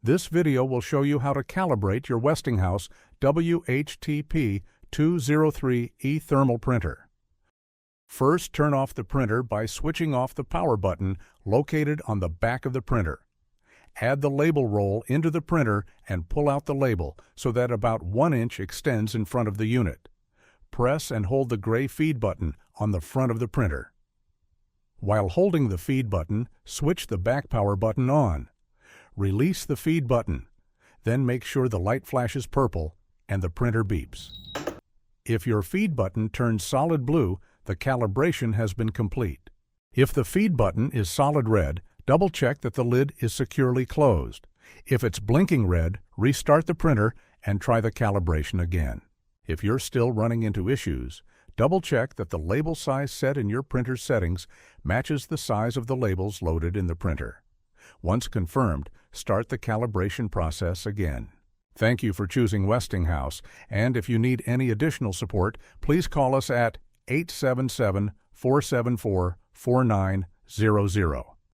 This video will show you how to calibrate your Westinghouse WHTP203e Thermal Printer. First, turn off the printer by switching off the power button located on the back of the printer. Add the label roll into the printer and pull out the label so that about 1 inch extends in front of the unit. Press and hold the gray feed button on the front of the printer. While holding the feed button, switch the back power button on. Release the feed button. Then make sure the light flashes purple and the printer beeps. If your feed button turns solid blue, the calibration has been complete. If the feed button is solid red, double-check that the lid is securely closed. If it's blinking red, restart the printer and try the calibration again. If you're still running into issues, double-check that the label size set in your printer's settings matches the size of the labels loaded in the printer. Once confirmed, start the calibration process again. Thank you for choosing Westinghouse, and if you need any additional support, please call us at 877-474-4900.